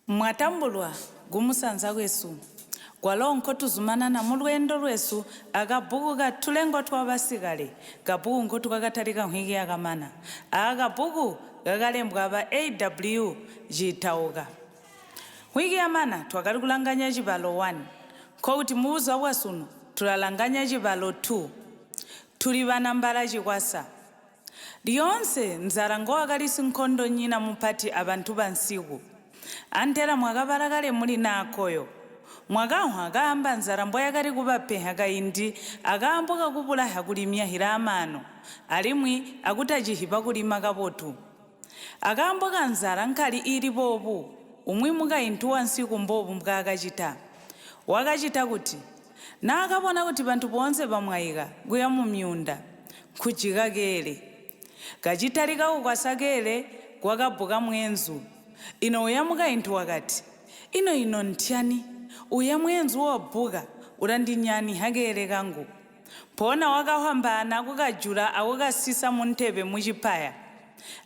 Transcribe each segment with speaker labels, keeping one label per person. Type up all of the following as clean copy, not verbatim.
Speaker 1: Mwatambulwa gumusanza kwesu gwalonko tuzumanana mu lwendo lwesu akabuku ka Tulengwa Twabasikale kabuku nkotu kakatalika nhwiki yakamana akabuku kakalembwa aba AW jitauka nhwiki yamana twakali kulanganya Cibalo 1 kouti mubuza bwasuno tulalanganya Cibalo 2 tuli banambala cikwasa lyonse nzarango akalisi nkhondo nyina mupati abantu bansiku antera mwakabarakale muli nakoyo mwakaho akahamba nzarambo yakali kubapeha kaindi akaamboka kupulaha kulimya hiramano alimwi akutajihipa kulima kapotu akaamboka nzara nkali ili bobu umwimuka intu wansiku mbobu mkakachita wakachita kuti na akabona kuti bantu bonse bamwayika kuya mu myunda kujika kele kachitalika kukwasakele kwakabuka mwenzu ino uyamuka intu wakati ino ntiani uya mwenzu wobuka urandinyani hakele kangu pona wakahambana kukajula awukasisa muntebe muchipaya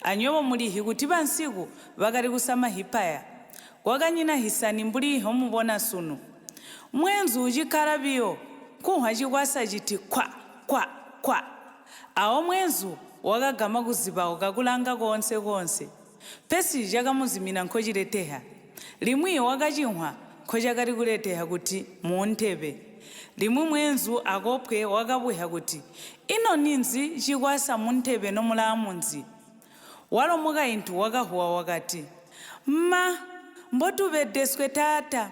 Speaker 1: anyobo mulihi kuti bansiku bakali kusama hipaya wakanyina hisani mbuliho mubona sunu mwenzu uchikarabiyo kuhwa chikwasa chiti kwa awo mwenzu wakagama kuzibawo kakulanga konse pesi jakamuzimina nkhochileteha limwi wakachimwa khochakali kuleteha kuti muntebe limwi mwenzu akopwe wakabweha kuti ino ninzi chikwasa muntebe nomulaa munzi walomuka intu wakahuwa wakati mbotubedeswe tata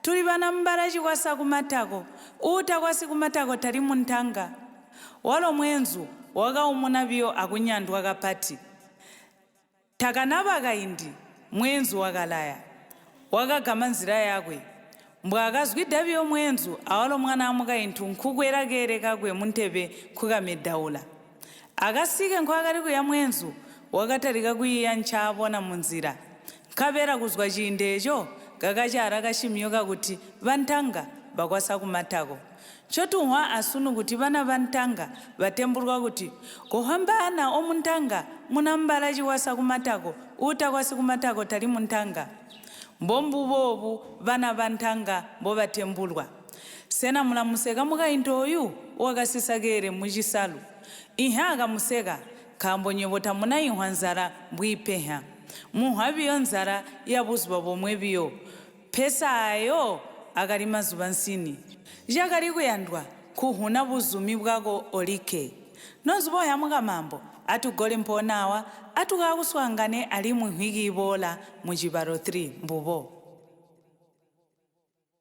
Speaker 1: tuli banambala chikwasa kumatako utakwasi kumatako tali muntanga walo mwenzu wakaumuna biyo akunyandwa kapati takanaba kaindi mwenzu wakalaya wakagama nzira yakwe mbwakazwida biyo mwenzu awalo mwana amuka intu nkukwerakere kakwe muntebe kukamedaula akasike nkhwakali kuya mwenzu wakatalika kuyiya nchabona munzira nkapera kuzwa chindecho kakachara kashimyo kakuti bantanga bakwasa kumatako chotuhwa asunu kuti bana bantanga batembulwa kuti kohambana omuntanga munambala chikwasa kumatako utakwasi kumatako tali muntanga mbombu bobu bana bantanga mbo batembulwa sena mulamuseka muka intoyu wakasisakere muchisalu ihaka museka kambonyebota munayihwa nzara mbwipeha muhabiyo nzara yabuzwa bomwe biyo pesa ayo akali mazuba nsini jakali kuyandwa kuhuna buzumi bwako olike nozubo yamuka mambo atugole mponawa atukakuswangane ali mu nhwiki ibola mu Cibalo 3 mbubo